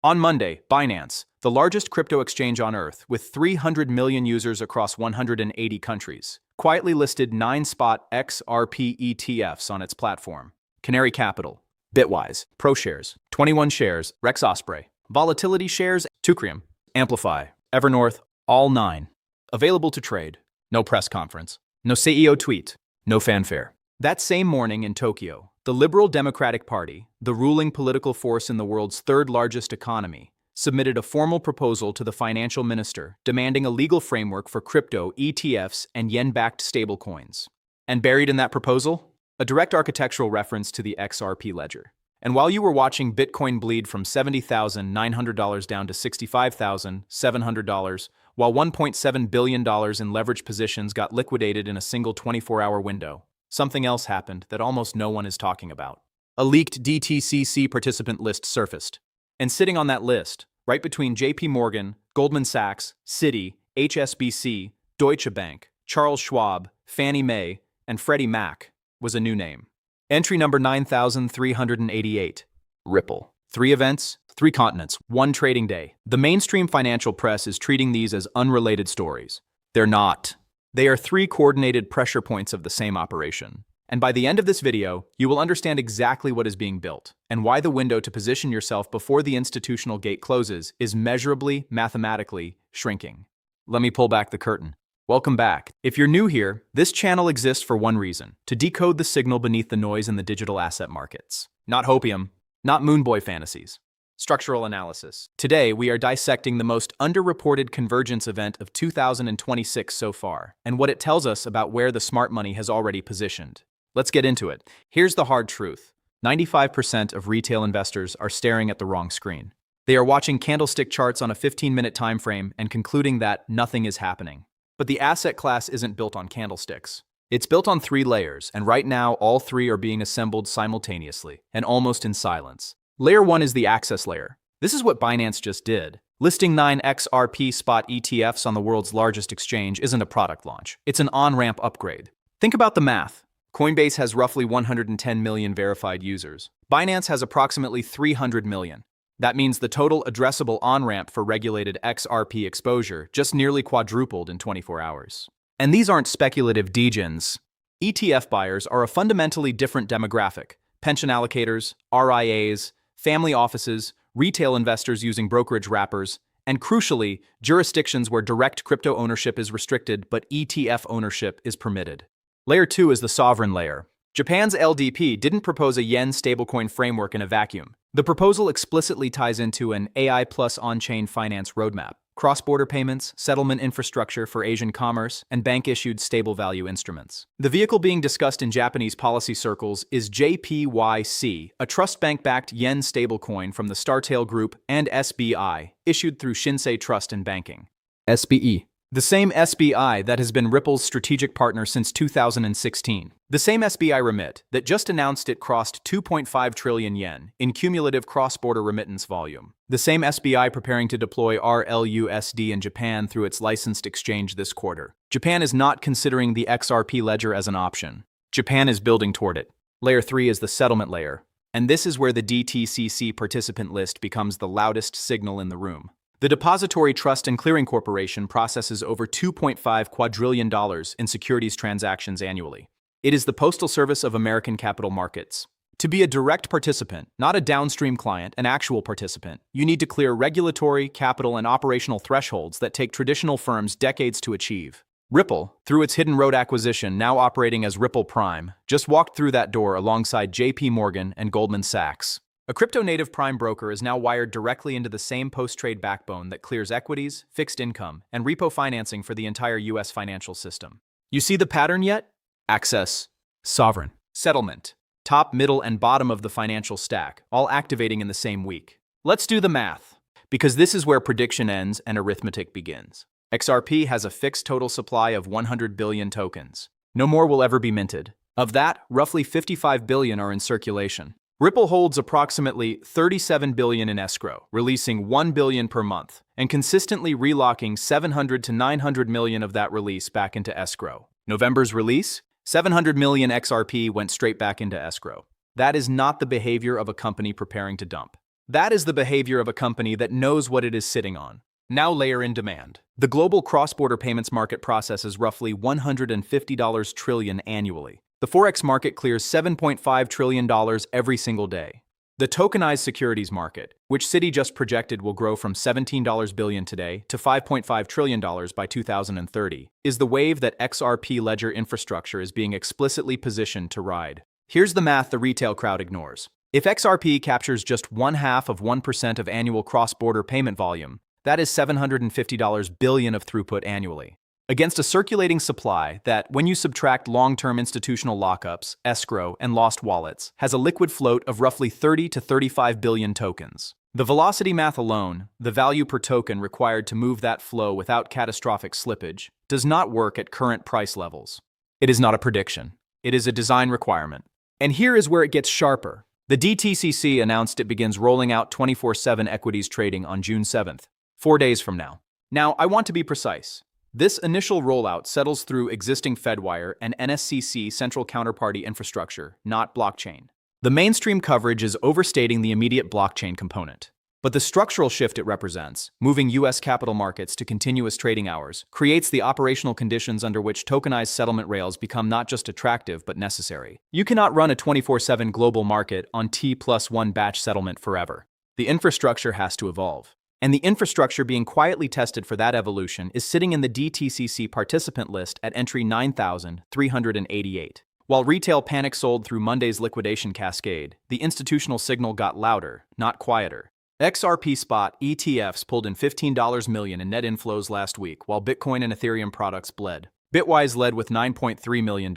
On Monday, Binance, the largest crypto exchange on Earth with 300 million users across 180 countries, quietly listed 9 spot XRP ETFs on its platform. Canary Capital, Bitwise, ProShares, 21 Shares, Rex Osprey, Volatility Shares, Tucrium, Amplify, Evernorth, all 9. Available to trade. No press conference. No CEO tweet. No fanfare. That same morning in Tokyo, the Liberal Democratic Party, the ruling political force in the world's third-largest economy, submitted a formal proposal to the financial minister demanding a legal framework for crypto, ETFs, and yen-backed stablecoins. And buried in that proposal? A direct architectural reference to the XRP Ledger. And while you were watching Bitcoin bleed from $70,900 down to $65,700, while $1.7 billion in leveraged positions got liquidated in a single 24-hour window, something else happened that almost no one is talking about. A leaked DTCC participant list surfaced. And sitting on that list, right between JP Morgan, Goldman Sachs, Citi, HSBC, Deutsche Bank, Charles Schwab, Fannie Mae, and Freddie Mac, was a new name. Entry number 9388. Ripple. 3 events, 3 continents, 1 trading day. The mainstream financial press is treating these as unrelated stories. They're not. They are 3 coordinated pressure points of the same operation. And by the end of this video, you will understand exactly what is being built and why the window to position yourself before the institutional gate closes is measurably, mathematically shrinking. Let me pull back the curtain. Welcome back. If you're new here, this channel exists for one reason: to decode the signal beneath the noise in the digital asset markets. Not hopium, not moonboy fantasies. Structural analysis. Today, we are dissecting the most underreported convergence event of 2026 so far, and what it tells us about where the smart money has already positioned. Let's get into it. Here's the hard truth. 95% of retail investors are staring at the wrong screen. They are watching candlestick charts on a 15-minute time frame and concluding that nothing is happening. But the asset class isn't built on candlesticks. It's built on 3 layers, and right now all 3 are being assembled simultaneously, and almost in silence. Layer 1 is the access layer. This is what Binance just did. Listing 9 XRP spot ETFs on the world's largest exchange isn't a product launch. It's an on-ramp upgrade. Think about the math. Coinbase has roughly 110 million verified users. Binance has approximately 300 million. That means the total addressable on-ramp for regulated XRP exposure just nearly quadrupled in 24 hours. And these aren't speculative degens. ETF buyers are a fundamentally different demographic. Pension allocators, RIAs, family offices, retail investors using brokerage wrappers, and crucially, jurisdictions where direct crypto ownership is restricted but ETF ownership is permitted. Layer 2 is the sovereign layer. Japan's LDP didn't propose a yen stablecoin framework in a vacuum. The proposal explicitly ties into an AI plus on-chain finance roadmap, cross-border payments, settlement infrastructure for Asian commerce, and bank-issued stable value instruments. The vehicle being discussed in Japanese policy circles is JPYC, a trust bank-backed yen stablecoin from the Startail Group, and SBI, issued through Shinsei Trust and Banking. SBE. The same SBI that has been Ripple's strategic partner since 2016. The same SBI remit that just announced it crossed 2.5 trillion yen in cumulative cross-border remittance volume. The same SBI preparing to deploy RLUSD in Japan through its licensed exchange this quarter. Japan is not considering the XRP Ledger as an option. Japan is building toward it. Layer 3 is the settlement layer. And this is where the DTCC participant list becomes the loudest signal in the room. The Depository Trust and Clearing Corporation processes over $2.5 quadrillion in securities transactions annually. It is the postal service of American capital markets. To be a direct participant, not a downstream client, an actual participant, you need to clear regulatory, capital, and operational thresholds that take traditional firms decades to achieve. Ripple, through its Hidden Road acquisition now operating as Ripple Prime, just walked through that door alongside JP Morgan and Goldman Sachs. A crypto-native prime broker is now wired directly into the same post-trade backbone that clears equities, fixed income, and repo financing for the entire US financial system. You see the pattern yet? Access, sovereign, settlement, top, middle, and bottom of the financial stack, all activating in the same week. Let's do the math, because this is where prediction ends and arithmetic begins. XRP has a fixed total supply of 100 billion tokens. No more will ever be minted. Of that, roughly 55 billion are in circulation. Ripple holds approximately 37 billion in escrow, releasing 1 billion per month, and consistently relocking 700 to 900 million of that release back into escrow. November's release? 700 million XRP went straight back into escrow. That is not the behavior of a company preparing to dump. That is the behavior of a company that knows what it is sitting on. Now layer in demand. The global cross-border payments market processes roughly $150 trillion annually. The Forex market clears $7.5 trillion every single day. The tokenized securities market, which Citi just projected will grow from $17 billion today to $5.5 trillion by 2030, is the wave that XRP Ledger infrastructure is being explicitly positioned to ride. Here's the math the retail crowd ignores. If XRP captures just 0.5% of annual cross-border payment volume, that is $750 billion of throughput annually. Against a circulating supply that, when you subtract long-term institutional lockups, escrow, and lost wallets, has a liquid float of roughly 30 to 35 billion tokens. The velocity math alone, the value per token required to move that flow without catastrophic slippage, does not work at current price levels. It is not a prediction. It is a design requirement. And here is where it gets sharper. The DTCC announced it begins rolling out 24/7 equities trading on June 7th, 4 days from now. Now, I want to be precise. This initial rollout settles through existing Fedwire and NSCC central counterparty infrastructure, not blockchain. The mainstream coverage is overstating the immediate blockchain component. But the structural shift it represents, moving U.S. capital markets to continuous trading hours, creates the operational conditions under which tokenized settlement rails become not just attractive but necessary. You cannot run a 24/7 global market on T+1 batch settlement forever. The infrastructure has to evolve. And the infrastructure being quietly tested for that evolution is sitting in the DTCC participant list at entry 9,388. While retail panic sold through Monday's liquidation cascade, the institutional signal got louder, not quieter. XRP spot ETFs pulled in $15 million in net inflows last week, while Bitcoin and Ethereum products bled. Bitwise led with $9.3 million.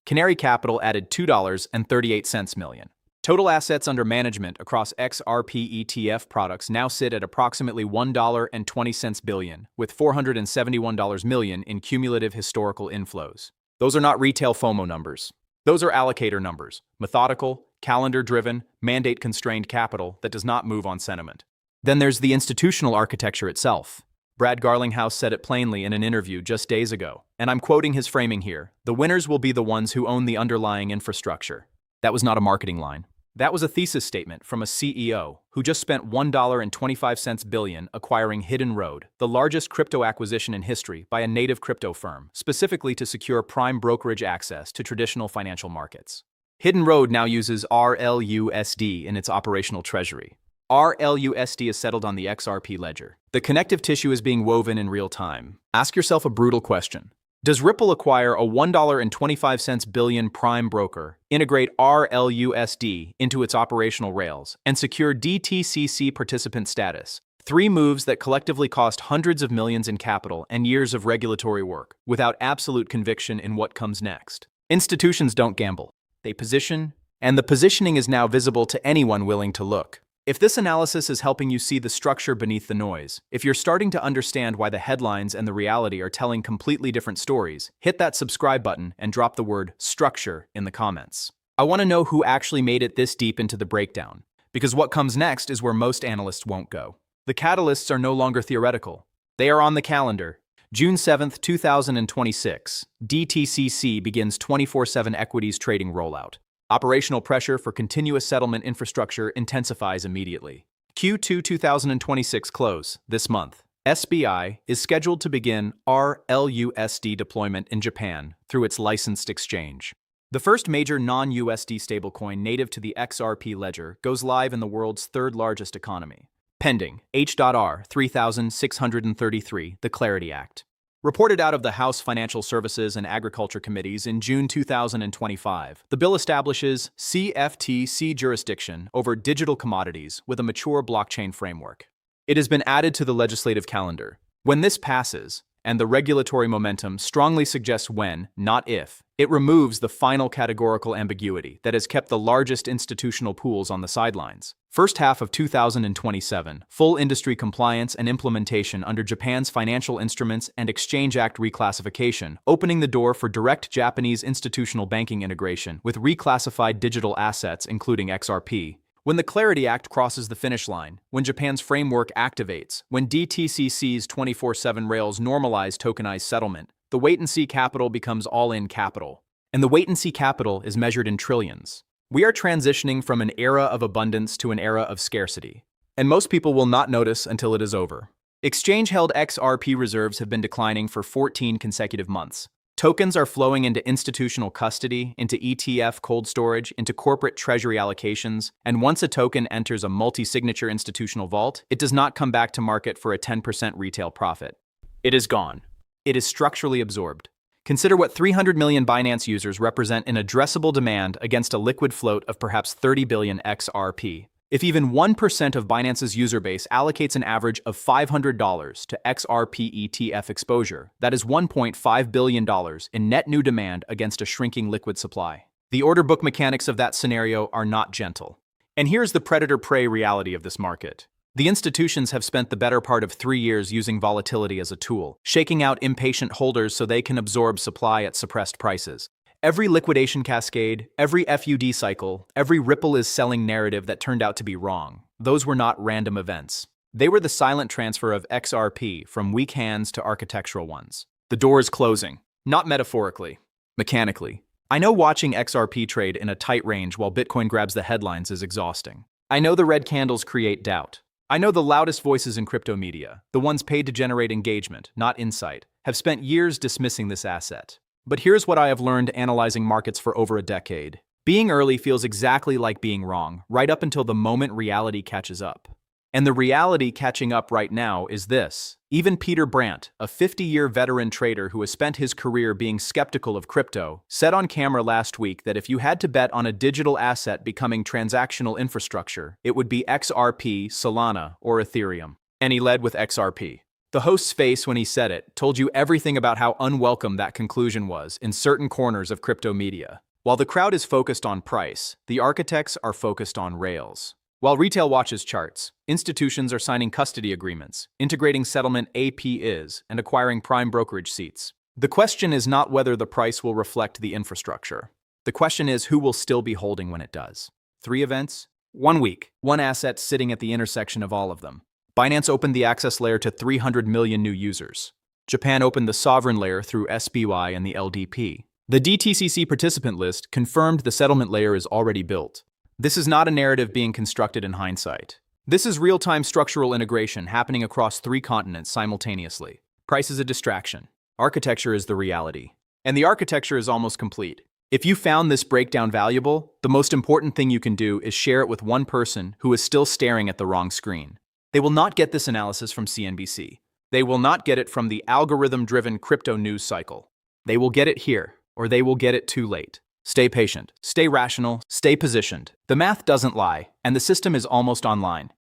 Canary Capital added $2.38 million. Total assets under management across XRP ETF products now sit at approximately $1.20 billion, with $471 million in cumulative historical inflows. Those are not retail FOMO numbers. Those are allocator numbers, methodical, calendar-driven, mandate-constrained capital that does not move on sentiment. Then there's the institutional architecture itself. Brad Garlinghouse said it plainly in an interview just days ago, and I'm quoting his framing here: "The winners will be the ones who own the underlying infrastructure." That was not a marketing line. That was a thesis statement from a CEO who just spent $1.25 billion acquiring Hidden Road, the largest crypto acquisition in history by a native crypto firm, specifically to secure prime brokerage access to traditional financial markets. Hidden Road now uses RLUSD in its operational treasury. RLUSD is settled on the XRP Ledger. The connective tissue is being woven in real time. Ask yourself a brutal question. Does Ripple acquire a $1.25 billion prime broker, integrate RLUSD into its operational rails, and secure DTCC participant status? 3 moves that collectively cost hundreds of millions in capital and years of regulatory work, without absolute conviction in what comes next. Institutions don't gamble. They position, and the positioning is now visible to anyone willing to look. If this analysis is helping you see the structure beneath the noise, if you're starting to understand why the headlines and the reality are telling completely different stories, hit that subscribe button and drop the word structure in the comments. I want to know who actually made it this deep into the breakdown, because what comes next is where most analysts won't go. The catalysts are no longer theoretical. They are on the calendar. June 7, 2026, DTCC begins 24/7 equities trading rollout. Operational pressure for continuous settlement infrastructure intensifies immediately. Q2 2026 close this month. SBI is scheduled to begin RLUSD deployment in Japan through its licensed exchange. The first major non-USD stablecoin native to the XRP Ledger goes live in the world's third largest economy. Pending H.R. 3633, the Clarity Act. Reported out of the House Financial Services and Agriculture Committees in June 2025, the bill establishes CFTC jurisdiction over digital commodities with a mature blockchain framework. It has been added to the legislative calendar. When this passes, and the regulatory momentum strongly suggests when, not if, it removes the final categorical ambiguity that has kept the largest institutional pools on the sidelines. First half of 2027, full industry compliance and implementation under Japan's Financial Instruments and Exchange Act reclassification, opening the door for direct Japanese institutional banking integration with reclassified digital assets including XRP. When the Clarity Act crosses the finish line, when Japan's framework activates, when DTCC's 24/7 rails normalize tokenized settlement, the wait-and-see capital becomes all-in capital. And the wait-and-see capital is measured in trillions. We are transitioning from an era of abundance to an era of scarcity, and most people will not notice until it is over. Exchange-held XRP reserves have been declining for 14 consecutive months. Tokens are flowing into institutional custody, into ETF cold storage, into corporate treasury allocations, and once a token enters a multi-signature institutional vault, it does not come back to market for a 10% retail profit. It is gone. It is structurally absorbed. Consider what 300 million Binance users represent in addressable demand against a liquid float of perhaps 30 billion XRP. If even 1% of Binance's user base allocates an average of $500 to XRP ETF exposure, that is $1.5 billion in net new demand against a shrinking liquid supply. The order book mechanics of that scenario are not gentle. And here's the predator-prey reality of this market. The institutions have spent the better part of 3 years using volatility as a tool, shaking out impatient holders so they can absorb supply at suppressed prices. Every liquidation cascade, every FUD cycle, every Ripple is selling narrative that turned out to be wrong. Those were not random events. They were the silent transfer of XRP from weak hands to architectural ones. The door is closing, not metaphorically, mechanically. I know watching XRP trade in a tight range while Bitcoin grabs the headlines is exhausting. I know the red candles create doubt. I know the loudest voices in crypto media, the ones paid to generate engagement, not insight, have spent years dismissing this asset. But here's what I have learned analyzing markets for over a decade. Being early feels exactly like being wrong, right up until the moment reality catches up. And the reality catching up right now is this. Even Peter Brandt, a 50-year veteran trader who has spent his career being skeptical of crypto, said on camera last week that if you had to bet on a digital asset becoming transactional infrastructure, it would be XRP, Solana, or Ethereum. And he led with XRP. The host's face when he said it told you everything about how unwelcome that conclusion was in certain corners of crypto media. While the crowd is focused on price, the architects are focused on rails. While retail watches charts, institutions are signing custody agreements, integrating settlement APIs, and acquiring prime brokerage seats. The question is not whether the price will reflect the infrastructure. The question is who will still be holding when it does. 3 events, 1 week, 1 asset sitting at the intersection of all of them. Binance opened the access layer to 300 million new users. Japan opened the sovereign layer through SBY and the LDP. The DTCC participant list confirmed the settlement layer is already built. This is not a narrative being constructed in hindsight. This is real-time structural integration happening across 3 continents simultaneously. Price is a distraction. Architecture is the reality. And the architecture is almost complete. If you found this breakdown valuable, the most important thing you can do is share it with one person who is still staring at the wrong screen. They will not get this analysis from CNBC. They will not get it from the algorithm-driven crypto news cycle. They will get it here, or they will get it too late. Stay patient, stay rational, stay positioned. The math doesn't lie, and the system is almost online.